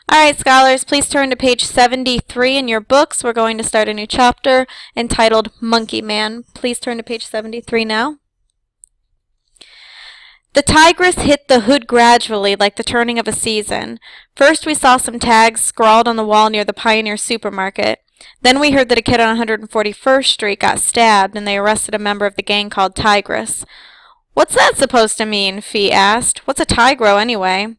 All right, scholars, please turn to page 73 in your books. We're going to start a new chapter entitled Monkeyman. Please turn to page 73 now. The tigress hit the hood gradually, like the turning of a season. First we saw some tags scrawled on the wall near the Pioneer Supermarket. Then we heard that a kid on 141st Street got stabbed, and they arrested a member of the gang called Tigress. "What's that supposed to mean?" Fee asked. "What's a tigro, anyway?"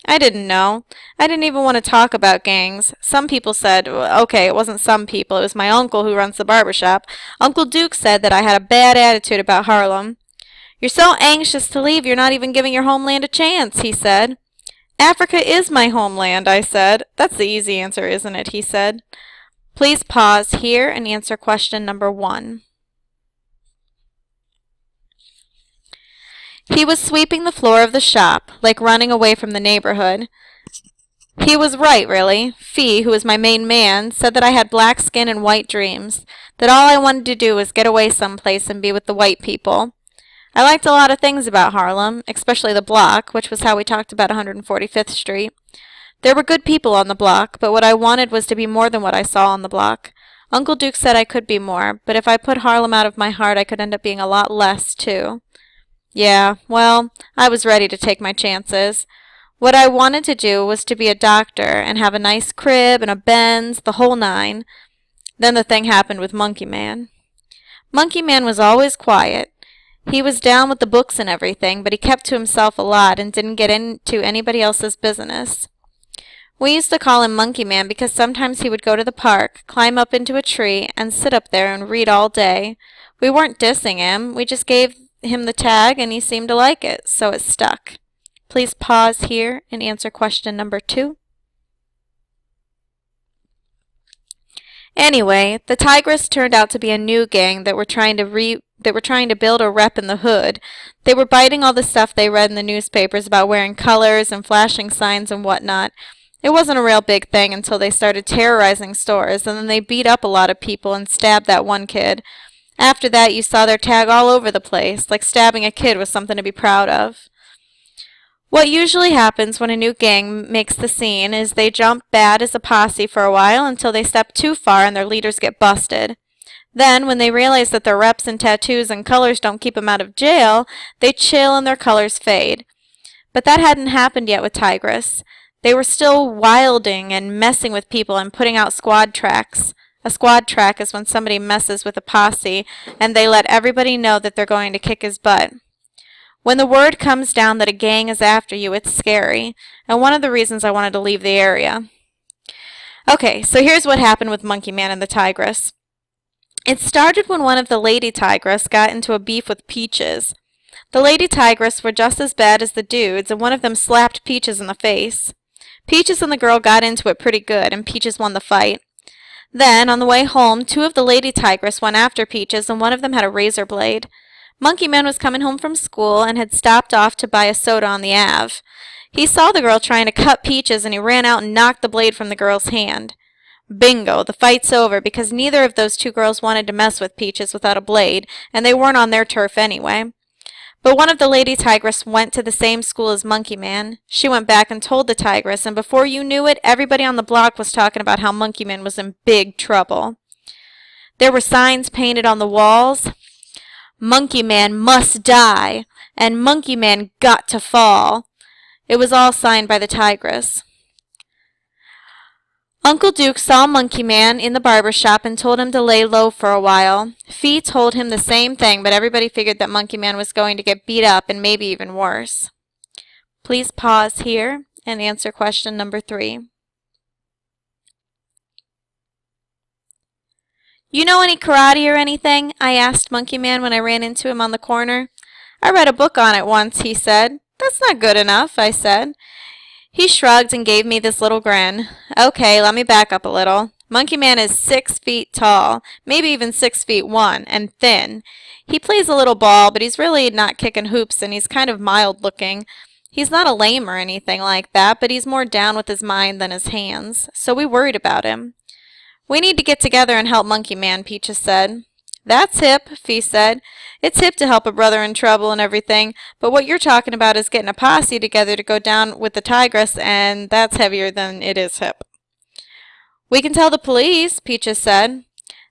I didn't know. I didn't even want to talk about gangs. Some people said, okay, it wasn't some people, it was my uncle who runs the barber shop. Uncle Duke said that I had a bad attitude about Harlem. "You're so anxious to leave, you're not even giving your homeland a chance," he said. "Africa is my homeland," I said. "That's the easy answer, isn't it?" he said. Please pause here and answer question number 1. He was sweeping the floor of the shop, like running away from the neighborhood. He was right, really. Fee, who was my main man, said that I had black skin and white dreams, that all I wanted to do was get away someplace and be with the white people. I liked a lot of things about Harlem, especially the block, which was how we talked about 145th Street. There were good people on the block, but what I wanted was to be more than what I saw on the block. Uncle Duke said I could be more, but if I put Harlem out of my heart, I could end up being a lot less, too. Yeah, well, I was ready to take my chances. What I wanted to do was to be a doctor and have a nice crib and a Benz, the whole 9. Then the thing happened with Monkeyman. Monkeyman was always quiet. He was down with the books and everything, but he kept to himself a lot and didn't get into anybody else's business. We used to call him Monkeyman because sometimes he would go to the park, climb up into a tree, and sit up there and read all day. We weren't dissing him. We just gave him the tag, and he seemed to like it, so it stuck. Please pause here and answer question number 2. Anyway, the Tigress turned out to be a new gang that were trying to build a rep in the hood. They were biting all the stuff they read in the newspapers about wearing colors and flashing signs and whatnot. It wasn't a real big thing until they started terrorizing stores, and then they beat up a lot of people and stabbed that one kid. After that, you saw their tag all over the place, like stabbing a kid was something to be proud of. What usually happens when a new gang makes the scene is they jump bad as a posse for a while until they step too far and their leaders get busted. Then, when they realize that their reps and tattoos and colors don't keep them out of jail, they chill and their colors fade. But that hadn't happened yet with Tigress. They were still wilding and messing with people and putting out squad tracks. A squad track is when somebody messes with a posse and they let everybody know that they're going to kick his butt. When the word comes down that a gang is after you, it's scary, and one of the reasons I wanted to leave the area. Okay, so here's what happened with Monkeyman and the Tigress. It started when one of the Lady Tigress got into a beef with Peaches. The Lady Tigress were just as bad as the dudes, and one of them slapped Peaches in the face. Peaches and the girl got into it pretty good, and Peaches won the fight. Then, on the way home, 2 of the Lady Tigress went after Peaches, and one of them had a razor blade. Monkeyman was coming home from school and had stopped off to buy a soda on the Ave. He saw the girl trying to cut Peaches, and he ran out and knocked the blade from the girl's hand. Bingo, the fight's over because neither of those 2 girls wanted to mess with Peaches without a blade, and they weren't on their turf anyway. But one of the Lady Tigress went to the same school as Monkeyman. She went back and told the Tigress, and before you knew it, everybody on the block was talking about how Monkeyman was in big trouble. There were signs painted on the walls. Monkeyman must die, and Monkeyman got to fall. It was all signed by the Tigress. Uncle Duke saw Monkeyman in the barber shop and told him to lay low for a while. Fee told him the same thing, but everybody figured that Monkeyman was going to get beat up and maybe even worse. Please pause here and answer question number 3. You know any karate or anything? I asked Monkeyman when I ran into him on the corner. I read a book on it once, he said. That's not good enough, I said. He shrugged and gave me this little grin. Okay, let me back up a little. Monkeyman is 6 feet tall, maybe even 6'1", and thin. He plays a little ball, but he's really not kicking hoops, and he's kind of mild looking. He's not a lame or anything like that, but he's more down with his mind than his hands, so we worried about him. We need to get together and help Monkeyman, Peaches said. That's hip, Fee said. It's hip to help a brother in trouble and everything, but what you're talking about is getting a posse together to go down with the tigress, and that's heavier than it is hip. We can tell the police, Peaches said.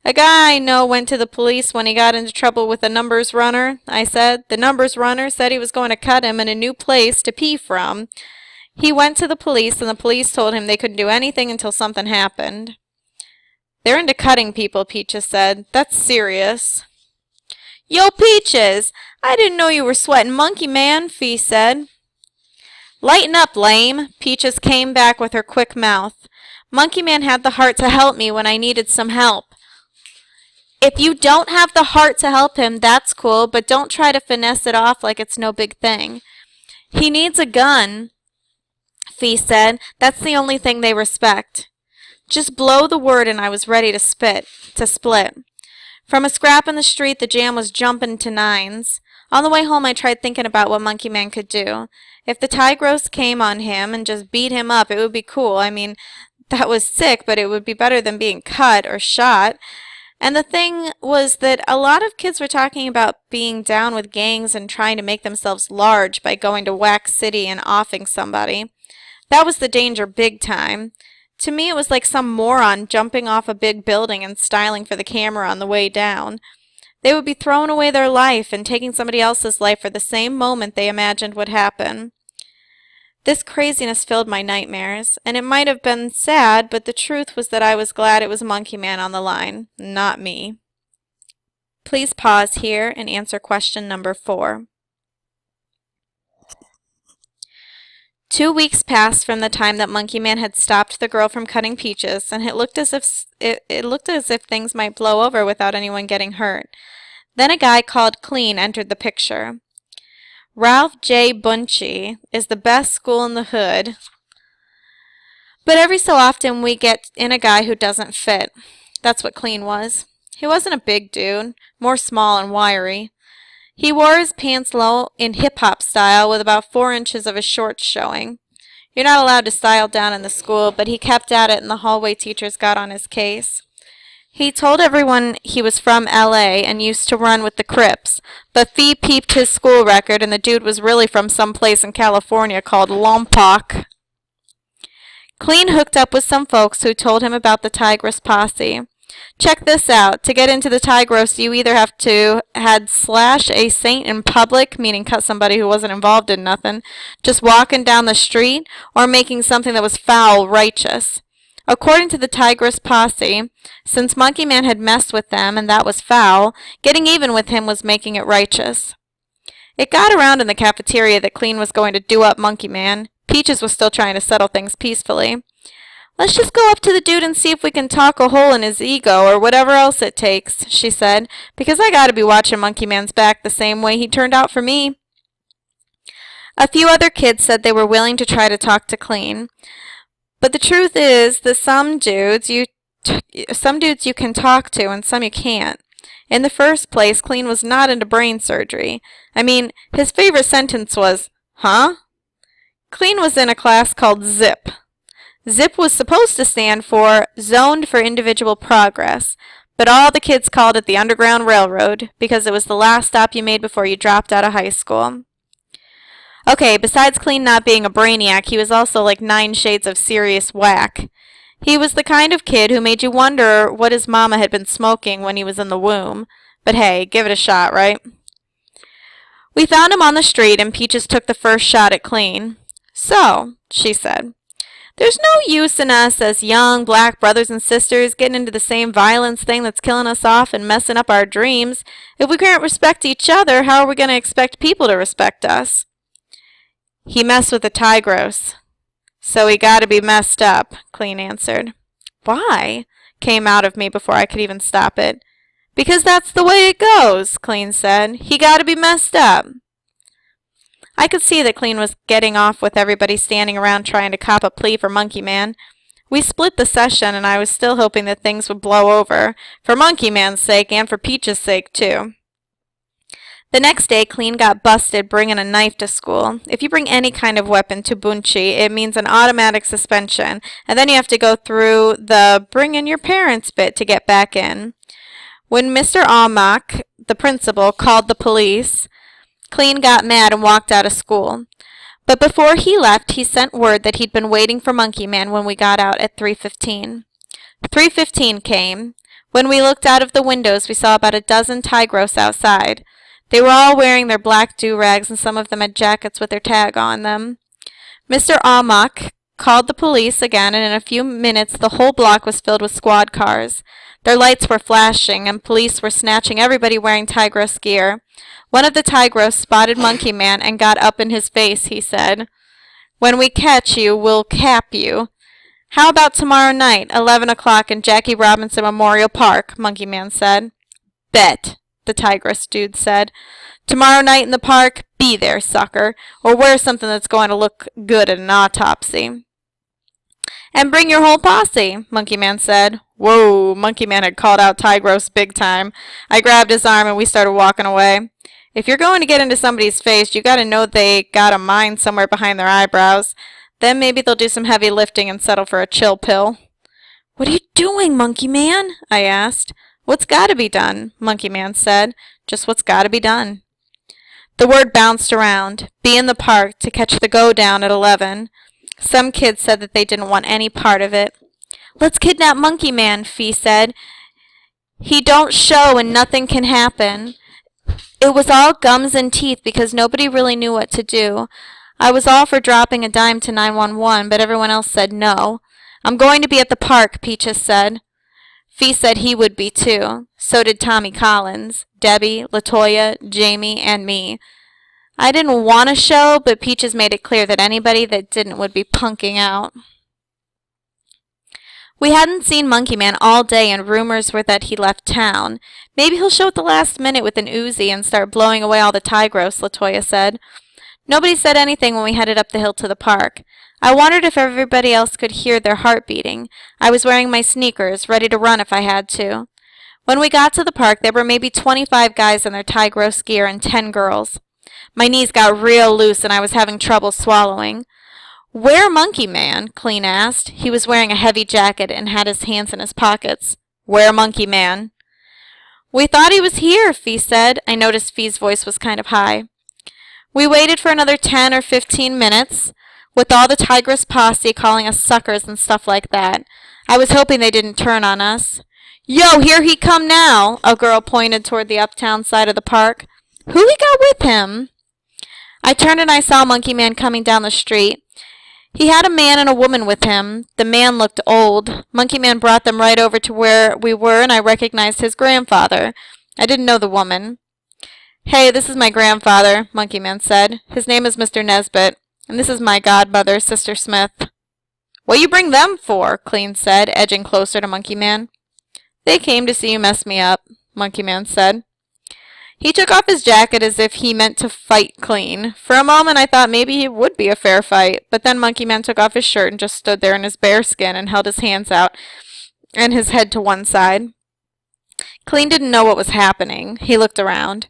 A guy I know went to the police when he got into trouble with a numbers runner, I said. The numbers runner said he was going to cut him in a new place to pee from. He went to the police, and the police told him they couldn't do anything until something happened. They're into cutting people, Peaches said. That's serious. Yo, Peaches! I didn't know you were sweating Monkeyman, Fee said. Lighten up, lame. Peaches came back with her quick mouth. Monkeyman had the heart to help me when I needed some help. If you don't have the heart to help him, that's cool, but don't try to finesse it off like it's no big thing. He needs a gun, Fee said. That's the only thing they respect. Just blow the word and I was ready to split. From a scrap in the street, the jam was jumping to nines. On the way home, I tried thinking about what Monkeyman could do. If the tigress came on him and just beat him up, it would be cool. I mean, that was sick, but it would be better than being cut or shot. And the thing was that a lot of kids were talking about being down with gangs and trying to make themselves large by going to Wax City and offing somebody. That was the danger big time. To me, it was like some moron jumping off a big building and styling for the camera on the way down. They would be throwing away their life and taking somebody else's life for the same moment they imagined would happen. This craziness filled my nightmares, and it might have been sad, but the truth was that I was glad it was Monkeyman on the line, not me. Please pause here and answer question number 4. 2 weeks passed from the time that Monkeyman had stopped the girl from cutting Peaches, and it looked as if things might blow over without anyone getting hurt. Then a guy called Clean entered the picture. Ralph J. Bunchy is the best school in the hood, but every so often we get in a guy who doesn't fit. That's what Clean was. He wasn't a big dude, more small and wiry. He wore his pants low in hip-hop style with about 4 inches of his shorts showing. You're not allowed to style down in the school, but he kept at it and the hallway teachers got on his case. He told everyone he was from L.A. and used to run with the Crips, but Fee peeped his school record and the dude was really from some place in California called Lompoc. Clean hooked up with some folks who told him about the Tigress posse. Check this out. To get into the Tigress, you either have to had slash a saint in public, meaning cut somebody who wasn't involved in nothing, just walking down the street, or making something that was foul righteous. According to the Tigress posse, since Monkeyman had messed with them and that was foul, getting even with him was making it righteous. It got around in the cafeteria that Clean was going to do up Monkeyman. Peaches was still trying to settle things peacefully. Let's just go up to the dude and see if we can talk a hole in his ego or whatever else it takes, she said, because I gotta be watching Monkeyman's back the same way he turned out for me. A few other kids said they were willing to try to talk to Clean. But the truth is that some dudes you can talk to and some you can't. In the first place, Clean was not into brain surgery. I mean, his favorite sentence was, huh? Clean was in a class called ZIP. ZIP was supposed to stand for Zoned for Individual Progress, but all the kids called it the Underground Railroad because it was the last stop you made before you dropped out of high school. Okay, besides Clean not being a brainiac, he was also like 9 shades of serious whack. He was the kind of kid who made you wonder what his mama had been smoking when he was in the womb. But hey, give it a shot, right? We found him on the street, and Peaches took the first shot at Clean. So, she said, there's no use in us as young black brothers and sisters getting into the same violence thing that's killing us off and messing up our dreams. If we can't respect each other, how are we going to expect people to respect us? He messed with the Tigress, so he gotta be messed up, Clean answered. Why? Came out of me before I could even stop it. Because that's the way it goes, Clean said. He gotta be messed up. I could see that Clean was getting off with everybody standing around trying to cop a plea for Monkeyman. We split the session, and I was still hoping that things would blow over, for Monkeyman's sake and for Peach's sake, too. The next day, Clean got busted bringing a knife to school. If you bring any kind of weapon to Bunchy, it means an automatic suspension, and then you have to go through the bring in your parents bit to get back in. When Mr. Almack, the principal, called the police, Clean got mad and walked out of school. But before he left, he sent word that he'd been waiting for Monkeyman when we got out at 3:15. 3:15 came. When we looked out of the windows, we saw about a dozen Tigros outside. They were all wearing their black do-rags, and some of them had jackets with their tag on them. Mr. Almack called the police again, and in a few minutes the whole block was filled with squad cars. Their lights were flashing, and police were snatching everybody wearing Tigros gear. One of the Tigros spotted Monkeyman and got up in his face, he said. "When we catch you, we'll cap you. How about tomorrow night, 11 o'clock in Jackie Robinson Memorial Park?" Monkeyman said. "Bet," the Tigros dude said. "Tomorrow night in the park, be there, sucker, or wear something that's going to look good at an autopsy." "And bring your whole posse," Monkeyman said. Whoa, Monkeyman had called out Tigros big time. I grabbed his arm and we started walking away. If you're going to get into somebody's face, you gotta know they got a mind somewhere behind their eyebrows. Then maybe they'll do some heavy lifting and settle for a chill pill. "What are you doing, Monkeyman?" I asked. "What's gotta be done," Monkeyman said. "Just what's gotta be done." The word bounced around. Be in the park to catch the go-down at 11. Some kids said that they didn't want any part of it. "Let's kidnap Monkeyman," Fee said. "He don't show and nothing can happen." It was all gums and teeth because nobody really knew what to do. I was all for dropping a dime to 911, but everyone else said no. "I'm going to be at the park," Peaches said. Fee said he would be too. So did Tommy Collins, Debbie, LaToya, Jamie, and me. I didn't want to show, but Peaches made it clear that anybody that didn't would be punking out. We hadn't seen Monkeyman all day, and rumors were that he left town. "Maybe he'll show at the last minute with an Uzi and start blowing away all the Tigros," LaToya said. Nobody said anything when we headed up the hill to the park. I wondered if everybody else could hear their heart beating. I was wearing my sneakers, ready to run if I had to. When we got to the park, there were maybe 25 guys in their Tigros gear and 10 girls. My knees got real loose, and I was having trouble swallowing. "Where Monkeyman?" Clean asked. He was wearing a heavy jacket and had his hands in his pockets. "Where Monkeyman?" "We thought he was here," Fee said. I noticed Fee's voice was kind of high. We waited for another 10 or 15 minutes, with all the Tigros posse calling us suckers and stuff like that. I was hoping they didn't turn on us. "Yo, here he come now!" A girl pointed toward the uptown side of the park. "Who he got with him?" I turned and I saw Monkeyman coming down the street. He had a man and a woman with him. The man looked old. Monkeyman brought them right over to where we were, and I recognized his grandfather. I didn't know the woman. "Hey, this is my grandfather," Monkeyman said. "His name is Mr. Nesbitt, and this is my godmother, Sister Smith." "What you bring them for?" Clean said, edging closer to Monkeyman. "They came to see you mess me up," Monkeyman said. He took off his jacket as if he meant to fight Clean. For a moment I thought maybe it would be a fair fight, but then Monkeyman took off his shirt and just stood there in his bare skin and held his hands out and his head to one side. Clean didn't know what was happening. He looked around.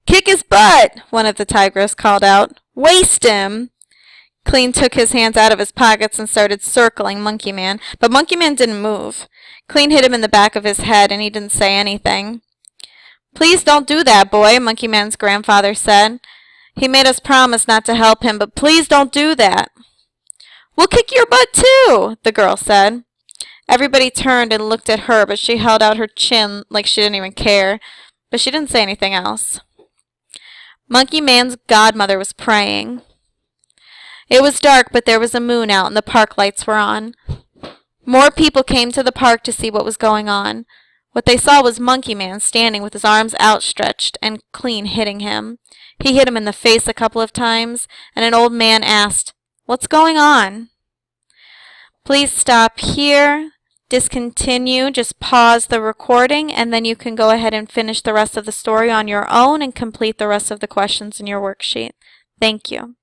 "Kick his butt!" one of the Tigros called out. "Waste him!" Clean took his hands out of his pockets and started circling Monkeyman, but Monkeyman didn't move. Clean hit him in the back of his head, and he didn't say anything. "Please don't do that, boy," Monkeyman's grandfather said. "He made us promise not to help him, but please don't do that." "We'll kick your butt too," the girl said. Everybody turned and looked at her, but she held out her chin like she didn't even care, but she didn't say anything else. Monkeyman's godmother was praying. It was dark, but there was a moon out and the park lights were on. More people came to the park to see what was going on. What they saw was Monkeyman standing with his arms outstretched and Clean hitting him. He hit him in the face a couple of times, and an old man asked, "What's going on?" Please stop here, discontinue, just pause the recording, and then you can go ahead and finish the rest of the story on your own and complete the rest of the questions in your worksheet. Thank you.